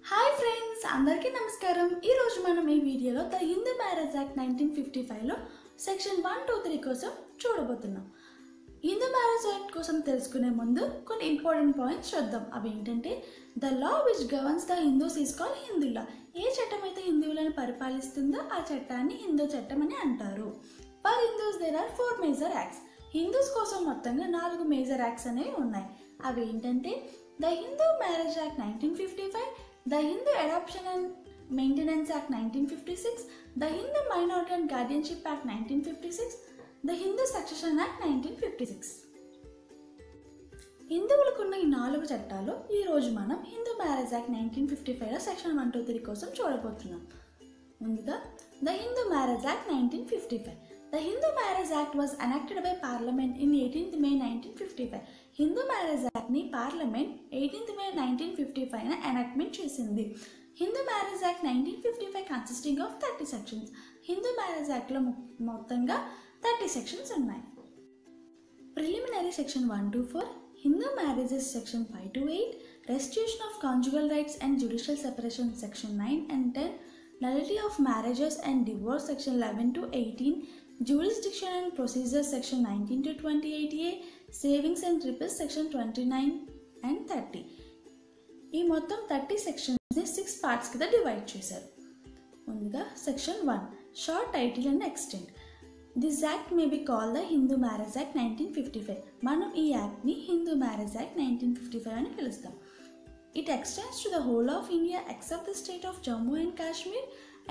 Hi friends, అందరికీ నమస్కారం. ఈరోజు మనం ఈ వీడియోలో ద హిందూ మ్యారేజ్ యాక్ట్ 1955లో సెక్షన్ 123 కోసం చూడబోతున్నాం. హిందూ మ్యారేజ్ యాక్ట్ కోసం తెలుసుకునే ముందు కొన్ని ఇంపార్టెంట్ పాయింట్స్ చూద్దాం. అవి ఏంటంటే, the law which governs the Hindus is called Hindu law. ఏ చట్టం అయితే హిందువులను పరిపాలిస్తుందో ఆ చట్టాన్ని హిందూ చట్టం అని అంటారు. For Hindus there are 4 major acts. Hindus కోసం మొత్తంగా 4 మేజర్ యాక్ట్స్ అనేవి ఉన్నాయి. అవి ఏంటంటే, the Hindu marriage act 1955, the Hindu Adoption and Maintenance Act 1956, the Hindu Minority and Guardianship Act 1956, the Hindu Succession Act 1956. హిందువులకున్న ఈ 4 చట్టాలు ఈ రోజు మనం హిందూ మ్యారేజ్ యాక్ట్ 1955లో సెక్షన్ 123 కోసం చూడబోతున్నాం. ముందుగా the Hindu marriage act 1955. The Hindu Marriage Act was enacted by Parliament in 18th May 1955. Hindu marriage యాక్ట్ని పార్లమెంట్ 18th May 1955 ఎనాక్ట్మెంట్ చేసింది. Hindu marriage act 1955 consisting of 30 sections. Hindu marriage యాక్ట్లో మొత్తంగా 30 సెక్షన్స్ ఉన్నాయి. Preliminary section 1-4, Hindu marriages section 5-8, restitution of conjugal rights and judicial separation section 9 and 10, nullity of marriages and divorce section 11-18, jurisdiction and procedures section 19-28A, savings and triples section 29 and 30. ఈ మొత్తం 30 సెక్షన్స్ని 6 parts కింద divide చేశారు. ముందుగా section 1, short title and extent. This act may be call the Hindu marriage act 1955. మనం ఈ యాక్ట్ని Hindu marriage act 1955 అని పిలుస్తాం. It extends to the whole of India except the state of Jammu and Kashmir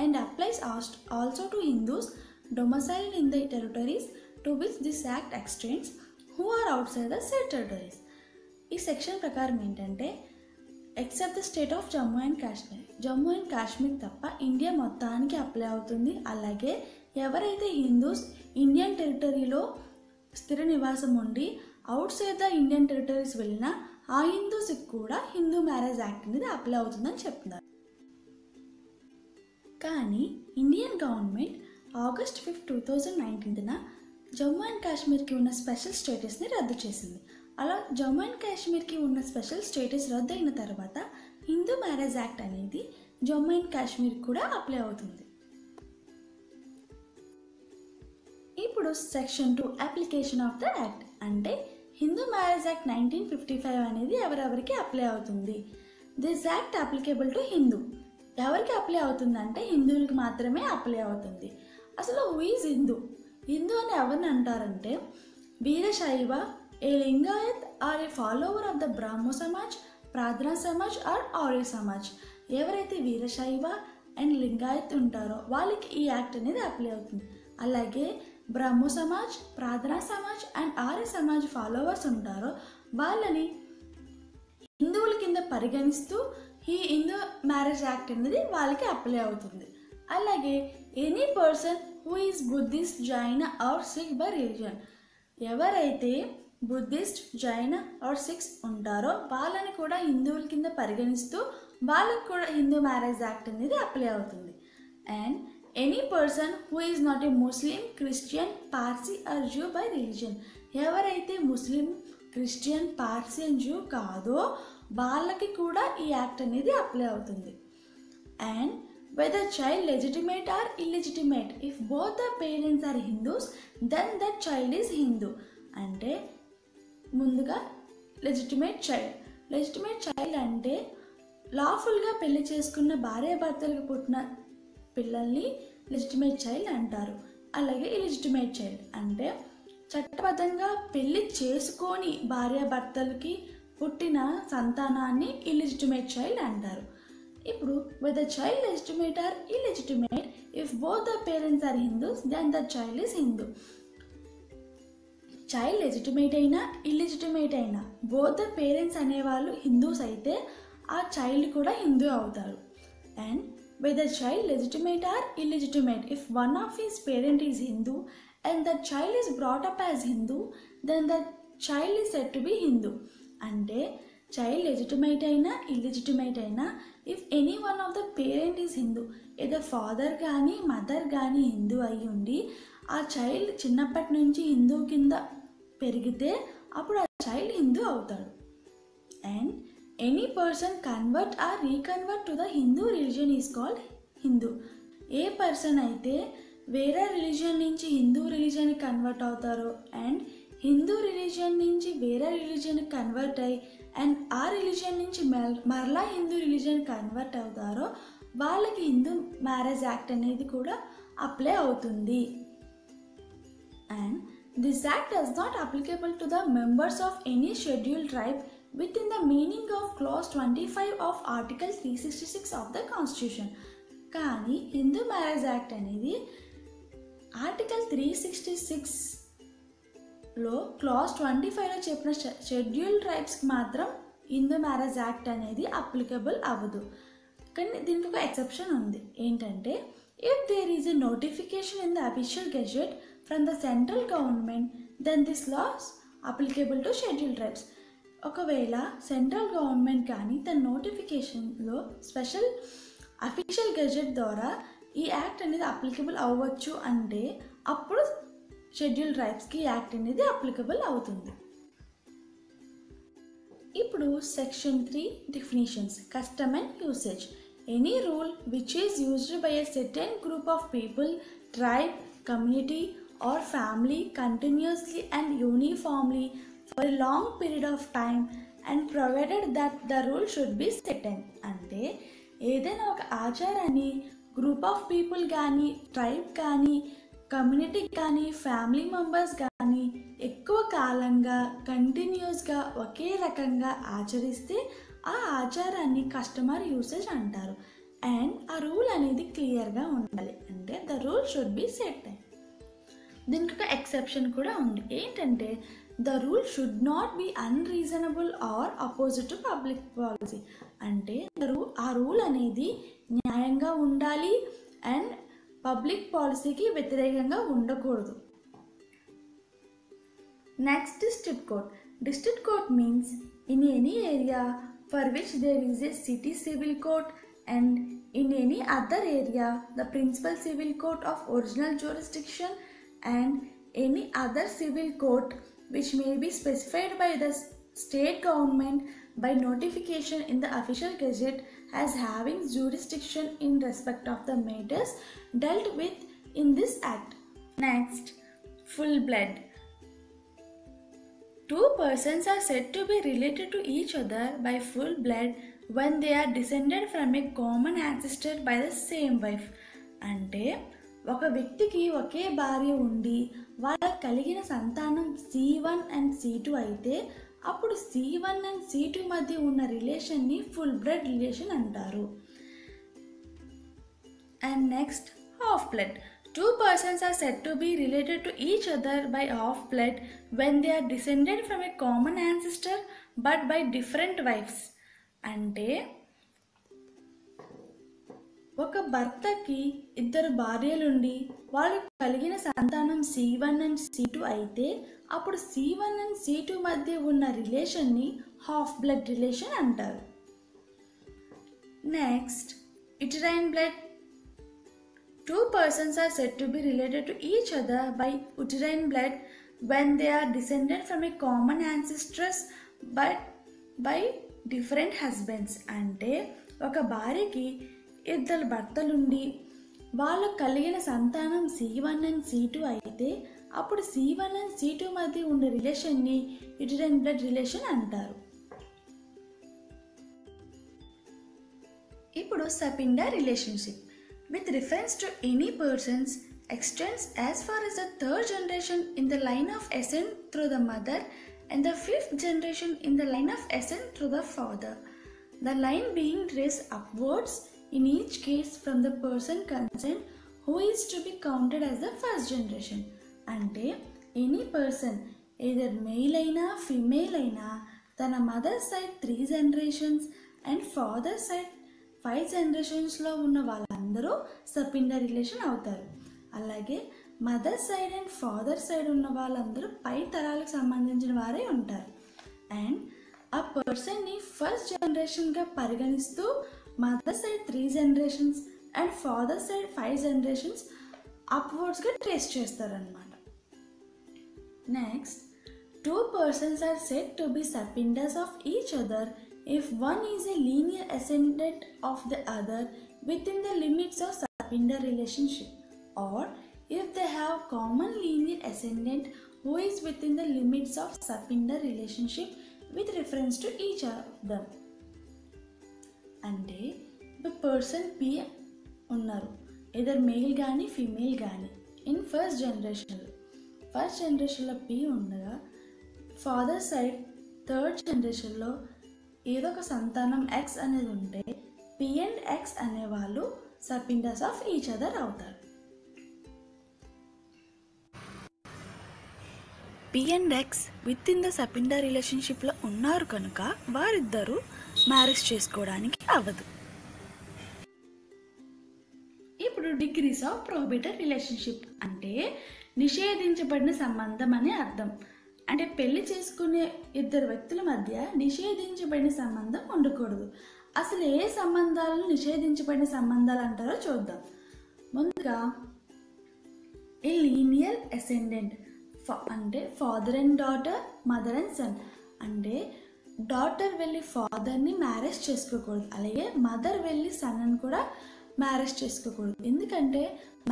and applies also to Hindus domiciled in the territories to which this act extends who are outside the said territories. ఈ section ప్రకారం ఏంటంటే, except the state of Jammu and Kashmir, Jammu and Kashmir తప్ప India మొత్తానికి apply అవుతుంది. అలాగే ఎవరైతే Hindus Indian టెరిటరీలో స్థిర నివాసం ఉండి outside the Indian territories వెళ్ళినా ఆ హిందూస్కి కూడా హిందూ మ్యారేజ్ యాక్ట్ అనేది అప్లై అవుతుందని చెప్తున్నారు. కానీ Indian government August 5, 2019 Jammu and కాశ్మీర్కి ఉన్న స్పెషల్ స్టేటస్ని రద్దు చేసింది. అలా జమ్మూ అండ్ కాశ్మీర్కి ఉన్న స్పెషల్ స్టేటస్ రద్దు అయిన తర్వాత హిందూ మ్యారేజ్ యాక్ట్ అనేది జమ్మూ అండ్ కాశ్మీర్కి కూడా అప్లై అవుతుంది. ఇప్పుడు section 2, application of the act. అంటే హిందూ మ్యారేజ్ యాక్ట్ 1955 అనేది ఎవరెవరికి అప్లై అవుతుంది. This act applicable to Hindu. ఎవరికి అప్లై అవుతుందంటే హిందువులకి మాత్రమే అప్లై అవుతుంది. అసలు హూ ఈజ్ హిందూ? హిందూ అని ఎవరిని అంటారంటే, Veerashaiva, a Lingayat or a follower of the Brahmo Samaj, Prarthana Samaj are Arya Samaj. ఎవరైతే వీరశైవ అండ్ లింగాయత్ ఉంటారో వాళ్ళకి ఈ యాక్ట్ అనేది అప్లై అవుతుంది. అలాగే బ్రహ్మో సమాజ్, ప్రార్థనా సమాజ్ అండ్ ఆర్య సమాజ్ ఫాలోవర్స్ ఉంటారో వాళ్ళని హిందువుల కింద పరిగణిస్తూ ఈ హిందూ మ్యారేజ్ యాక్ట్ అనేది వాళ్ళకి అప్లై అవుతుంది. అలాగే any person who is Buddhist, Jain or Sikh by religion, ఎవరైతే బుద్ధిస్ట్, జైన ఆర్ సిక్స్ ఉంటారో వాళ్ళని కూడా హిందువుల కింద పరిగణిస్తూ వాళ్ళకి కూడా హిందూ మ్యారేజ్ యాక్ట్ అనేది అప్లై అవుతుంది. And any person who is not a Muslim, Christian, Parsi or Jew by religion, ఎవరైతే Muslim, Christian, Parsi and Jew కాదో వాళ్ళకి కూడా ఈ యాక్ట్ అనేది అప్లై అవుతుంది. And whether child legitimate or illegitimate, if both the parents are Hindus then that child is Hindu. అంటే ముందుగా legitimate child అంటే లాఫుల్గా పెళ్లి చేసుకున్న భార్యాభర్తలకు పుట్టిన పిల్లల్ని లెజిటిమేట్ చైల్డ్ అంటారు. అలాగే ఇలిజిటిమేట్ చైల్డ్ అంటే చట్టబద్ధంగా పెళ్లి చేసుకొని భార్యాభర్తలకి పుట్టిన సంతానాన్ని ఇలిజిటిమేట్ చైల్డ్ అంటారు. ఇప్పుడు whether child legitimate or illegitimate, if both the parents are Hindus then the child is Hindu. Child legitimate అయినా ఇల్లిజిటిమేట్ అయినా బోత్ ద పేరెంట్స్ అనేవాళ్ళు హిందూస్ అయితే ఆ చైల్డ్ కూడా హిందూ అవుతారు. And whether child legitimate or illegitimate, if one of his parent is Hindu and the child is brought up as Hindu then the child is said to be Hindu. అంటే child legitimate అయినా illegitimate అయినా if any one of the parent is Hindu, ఏదో father కానీ mother కానీ హిందూ అయి ఉండి ఆ child చిన్నప్పటి నుంచి హిందూ కింద పెరిగితే అప్పుడు ఆ చైల్డ్ హిందూ అవుతాడు. And Any person convert or reconvert to the Hindu religion is called Hindu. A person అయితే వేరే రిలీజియన్ నుంచి హిందూ రిలీజియన్ కన్వర్ట్ అవుతారో అండ్ హిందూ రిలీజియన్ నుంచి వేరే రిలీజియన్ కన్వర్ట్ అయ్యి అండ్ ఆ రిలీజియన్ నుంచి మరలా హిందూ రిలీజియన్ కన్వర్ట్ అవుతారో వాళ్ళకి హిందూ మ్యారేజ్ యాక్ట్ అనేది కూడా అప్లై అవుతుంది. And this act does not applicable to the members of any scheduled tribe within the meaning of clause 25 of article 366 of the constitution. కానీ హిందూ మ్యారేజ్ యాక్ట్ అనేది article 366లో clause 25లో చెప్పిన schedule ట్రైబ్స్కి మాత్రం హిందూ మ్యారేజ్ యాక్ట్ అనేది applicable అవ్వదు. కానీ దీనికి ఒక ఎక్సెప్షన్ ఉంది. ఏంటంటే if there is a notification in the official gazette from the central government then this law's applicable to schedule tribes. ఒకవేళ సెంట్రల్ గవర్నమెంట్ కానీ తన నోటిఫికేషన్లో స్పెషల్ అఫీషియల్ గెజెట్ ద్వారా ఈ యాక్ట్ అనేది అప్లికబుల్ అవ్వచ్చు అంటే అప్పుడు షెడ్యూల్ ట్రైబ్స్కి యాక్ట్ అనేది అప్లికబుల్ అవుతుంది. ఇప్పుడు section 3 definitions. Custom and usage. Any rule which is used by a certain group of people, tribe, community or family continuously and uniformly for a long period of time and provided that the rule should be certain. అంటే ఏదైనా ఒక ఆచారాన్ని group of people కానీ, tribe కానీ, community కానీ, family members కానీ ఎక్కువ కాలంగా కంటిన్యూస్గా ఒకే రకంగా ఆచరిస్తే ఆ ఆచారాన్ని కస్టమర్ యూసేజ్ అంటారు. అండ్ ఆ రూల్ అనేది క్లియర్గా ఉండాలి. అంటే the rule should be certain. దీనికి ఒక ఎక్సెప్షన్ కూడా ఉంది. ఏంటంటే the rule should not be unreasonable or opposite to public policy. అంటే ఆ రూల్ అనేది న్యాయంగా ఉండాలి అండ్ పబ్లిక్ పాలసీకి వ్యతిరేకంగా ఉండకూడదు. Next district court. District court means in any area for which there is a city civil court and in any other area the principal civil court of original jurisdiction and any other civil court which may be specified by the state government by notification in the official gazette as having jurisdiction in respect of the matters dealt with in this act. Next, full blood. Two persons are said to be related to each other by full blood when they are descended from a common ancestor by the same wife. అంటే ఒక వ్యక్తికి ఒకే భార్య ఉండి వాళ్ళకి కలిగిన సంతానం C1 and C2 అయితే అప్పుడు C1 అండ్ C2 మధ్య ఉన్న రిలేషన్ని ఫుల్ బ్లడ్ రిలేషన్ అంటారు. And next, half blood. Two persons are said to be related to each other by half blood when they are descended from a common ancestor but by different wives. అంటే ఒక భర్తకి ఇద్దరు భార్యలుండి వాళ్ళకు కలిగిన సంతానం C1 and C2 అయితే అప్పుడు C1 and C2 మధ్య ఉన్న రిలేషన్ని హాఫ్ బ్లడ్ రిలేషన్ అంటారు. Next, uterine blood. Two persons are said to be related to each other by uterine blood when they are descended from a common ancestors but by different husbands. అంటే ఒక భార్యకి ఇద్దరు భర్తలుండి వాళ్ళకు కలిగిన సంతానం C1 and C2 అయితే అప్పుడు C1 and C2 మధ్య ఉండే రిలేషన్ని యూటరైన్ బ్లడ్ రిలేషన్ అంటారు. ఇప్పుడు సపిండా relationship with reference to any persons extends as far as the third generation in the line of ascent through the mother and the fifth generation in the line of ascent through the father, the line being traced upwards in each case from the person concerned who is to be counted as the first generation. అంటే any person either male అయినా female అయినా తన mother side 3 generations and father side 5 generations ఉన్న వాళ్ళందరూ సపిండా relation అవుతారు. అలాగే mother side and father side ఉన్న వాళ్ళందరూ పై తరాలకు సంబంధించిన వారే ఉంటారు. అండ్ ఆ పర్సన్ని ఫస్ట్ జనరేషన్గా పరిగణిస్తూ mother side 3 generations and father side 5 generations అప్వర్డ్స్గా ట్రేస్ చేస్తారనమాట. Next, 2 persons are said to be sapindas of each other if one is a linear ascendant of the other within the limits of Sapinda relationship, or if they have common linear ascendant who is within the limits of Sapinda relationship with reference to each of them. అంటే ఇప్పుడు person P ఉన్నారు, either male కానీ female కానీ in first జనరేషన్లో P ఉండగా father side third జనరేషన్లో ఏదో ఒక సంతానం ఎక్స్ అనేది ఉంటే పి అండ్ ఎక్స్ అనేవాళ్ళు సపిండాస్ ఆఫ్ ఈచ్ అదర్ అవుతారు. P and X within the sapinda రిలేషన్షిప్లో ఉన్నారు కనుక వారిద్దరూ మ్యారేజ్ చేసుకోవడానికి అవ్వదు. ఇప్పుడు డిగ్రీస్ ఆఫ్ ప్రొహిబిటెడ్ రిలేషన్షిప్ అంటే నిషేధించబడిన సంబంధం అని అర్థం. అంటే పెళ్లి చేసుకునే ఇద్దరు వ్యక్తుల మధ్య నిషేధించబడిన సంబంధం ఉండకూడదు. అసలు ఏ సంబంధాలను నిషేధించబడిన సంబంధాలు అంటారో చూద్దాం. ముందుగా ఏ లీనియర్ అసెండెంట్ అంటే father and daughter, mother and son. అంటే డాటర్ వెళ్ళి ఫాదర్ని మ్యారేజ్ చేసుకోకూడదు, అలాగే మదర్ వెళ్ళి సన్ని కూడా మ్యారేజ్ చేసుకోకూడదు. ఎందుకంటే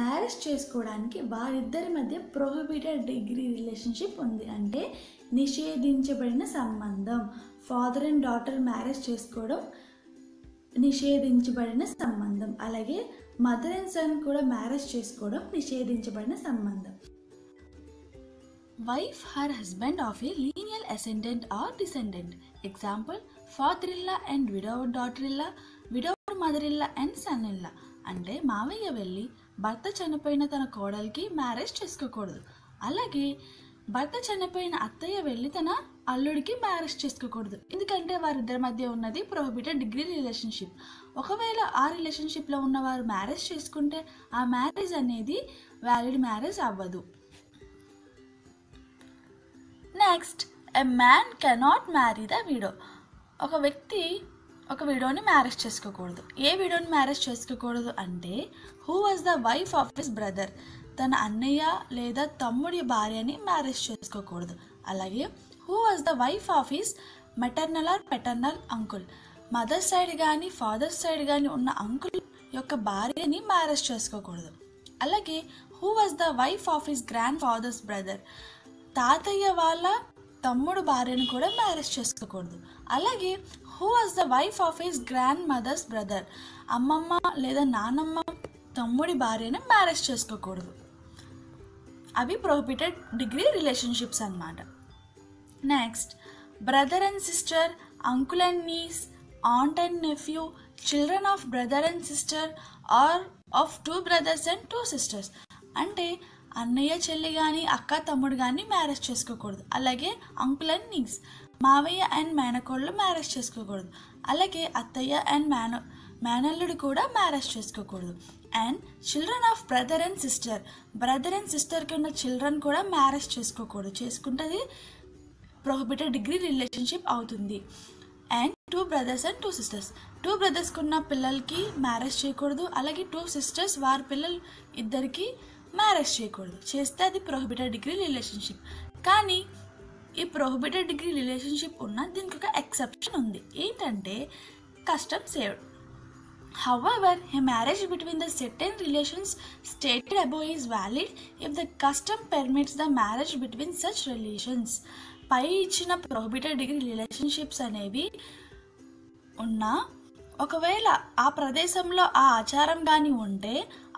మ్యారేజ్ చేసుకోవడానికి వారిద్దరి మధ్య ప్రొహిబిటెడ్ డిగ్రీ రిలేషన్షిప్ ఉంది, అంటే నిషేధించబడిన సంబంధం. ఫాదర్ అండ్ డాటర్ మ్యారేజ్ చేసుకోవడం నిషేధించబడిన సంబంధం, అలాగే మదర్ అండ్ సన్ కూడా మ్యారేజ్ చేసుకోవడం నిషేధించబడిన సంబంధం. Wife her husband of a lineal ascendant or descendant. Example, father-in-law and widowed daughter-in-law, widowed mother-in-law and son-in-law. అంటే మావయ్య వెళ్ళి భర్త చనిపోయిన తన కోడలికి మ్యారేజ్ చేసుకోకూడదు, అలాగే భర్త చనిపోయిన అత్తయ్య వెళ్ళి తన అల్లుడికి మ్యారేజ్ చేసుకోకూడదు. ఎందుకంటే వారిద్దరి మధ్య ఉన్నది ప్రొహిబిటెడ్ డిగ్రీ రిలేషన్షిప్. ఒకవేళ ఆ రిలేషన్షిప్లో ఉన్నవారు మ్యారేజ్ చేసుకుంటే ఆ మ్యారేజ్ అనేది వ్యాలిడ్ మ్యారేజ్ అవ్వదు. Next, a man cannot marry the widow. ఒక వ్యక్తి ఒక విడోని మ్యారేజ్ చేసుకోకూడదు. ఏ విడోని మ్యారేజ్ చేసుకోకూడదు అంటే who was the wife of his brother, తన అన్నయ్య లేదా తమ్ముడి భార్యని మ్యారేజ్ చేసుకోకూడదు. అలాగే who was the wife of his maternal or paternal uncle, mother side కానీ ఫాదర్ సైడ్ కానీ ఉన్న అంకుల్ యొక్క భార్యని మ్యారేజ్ చేసుకోకూడదు. అలాగే who was the wife of his grandfather's brother, తాతయ్య వాళ్ళ తమ్ముడు భార్యను కూడా మ్యారేజ్ చేసుకోకూడదు. అలాగే who was the wife of his grandmother's brother, అమ్మమ్మ లేదా నానమ్మ తమ్ముడి భార్యను మ్యారేజ్ చేసుకోకూడదు. అవి ప్రొహిబిటెడ్ డిగ్రీ రిలేషన్షిప్స్ అన్నమాట. Next, brother and sister, uncle and niece, aunt and nephew, children of brother and sister or of 2 brothers and 2 sisters. అంటే అన్నయ్య చెల్లి కానీ అక్క తమ్ముడు కానీ మ్యారేజ్ చేసుకోకూడదు. అలాగే అంకుల్ అండ్ నీస్, మావయ్య అండ్ మేనకోళ్ళు మ్యారేజ్ చేసుకోకూడదు. అలాగే అత్తయ్య అండ్ మేనల్లుడు కూడా మ్యారేజ్ చేసుకోకూడదు. And children of brother and sister, brother and సిస్టర్కి ఉన్న చిల్డ్రన్ కూడా మ్యారేజ్ చేసుకోకూడదు. చేసుకుంటే ప్రొహిబిటెడ్ డిగ్రీ రిలేషన్షిప్ అవుతుంది. అండ్ 2 brothers and 2 sisters, 2 brothersకి ఉన్న పిల్లలకి మ్యారేజ్ చేయకూడదు. అలాగే 2 sisters వారి పిల్లలు ఇద్దరికి మ్యారేజ్ చేయకూడదు. చేస్తే అది ప్రొహిబిటెడ్ డిగ్రీ రిలేషన్షిప్. కానీ ఈ ప్రొహిబిటెడ్ డిగ్రీ రిలేషన్షిప్ ఉన్న దీనికి ఒక ఎక్సెప్షన్ ఉంది. ఏంటంటే custom saved. However, a marriage between the certain relations stated above is valid if the custom permits the marriage between such relations. పై ఇచ్చిన ప్రొహిబిటెడ్ డిగ్రీ రిలేషన్షిప్స్ అనేవి ఉన్నా ఒకవేళ ఆ ప్రదేశంలో ఆ ఆచారం కానీ ఉంటే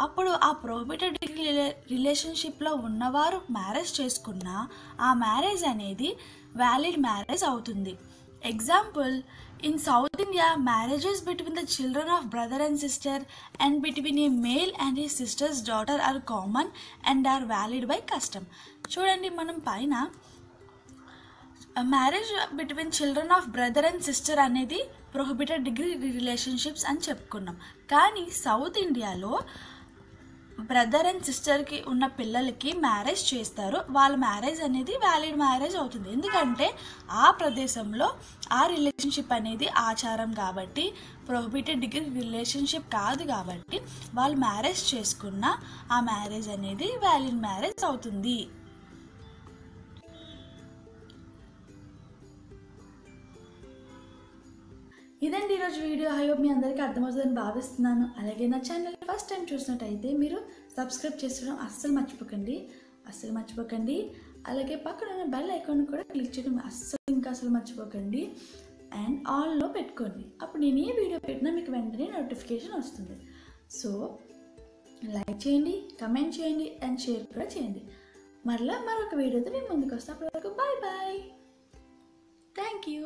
అప్పుడు ఆ ప్రొహిబిటెడ్ డిగ్రీ రిలేషన్షిప్లో ఉన్నవారు మ్యారేజ్ చేసుకున్నా ఆ మ్యారేజ్ అనేది వ్యాలిడ్ మ్యారేజ్ అవుతుంది. Example, in South India, marriages between the children of brother and sister and between a male and his sister's daughter are common and are valid by custom. చూడండి, మనం పైన marriage between children of brother and sister అనేది prohibited degree relationships అని చెప్పుకున్నాం. కానీ south ఇండియాలో brother and సిస్టర్కి ఉన్న పిల్లలకి మ్యారేజ్ చేస్తారు. వాళ్ళ మ్యారేజ్ అనేది వ్యాలిడ్ మ్యారేజ్ అవుతుంది. ఎందుకంటే ఆ ప్రదేశంలో ఆ రిలేషన్షిప్ అనేది ఆచారం కాబట్టి, ప్రొహిబిటెడ్ డిగ్రీ రిలేషన్షిప్ కాదు కాబట్టి వాళ్ళు మ్యారేజ్ చేసుకున్న ఆ మ్యారేజ్ అనేది వ్యాలిడ్ మ్యారేజ్ అవుతుంది. ఇదండి ఈరోజు వీడియో. ఐ హోప్ మీ అందరికీ అర్థమవుతుందని భావిస్తున్నాను. అలాగే నా ఛానల్ ఫస్ట్ టైం చూసినట్టయితే మీరు సబ్స్క్రైబ్ చేసుకోవడం అస్సలు మర్చిపోకండి. అలాగే పక్కన ఉన్న బెల్ ఐకాన్ కూడా క్లిక్ చేయడం అస్సలు మర్చిపోకండి. అండ్ ఆన్లో పెట్టుకోండి. అప్పుడు నేను ఏ వీడియో పెట్టినా మీకు వెంటనే నోటిఫికేషన్ వస్తుంది. సో లైక్ చేయండి, కమెంట్ చేయండి అండ్ షేర్ కూడా చేయండి. మరొక వీడియోతో నేను ముందుకు వస్తాను. అప్పటి వరకు బాయ్. Thank you.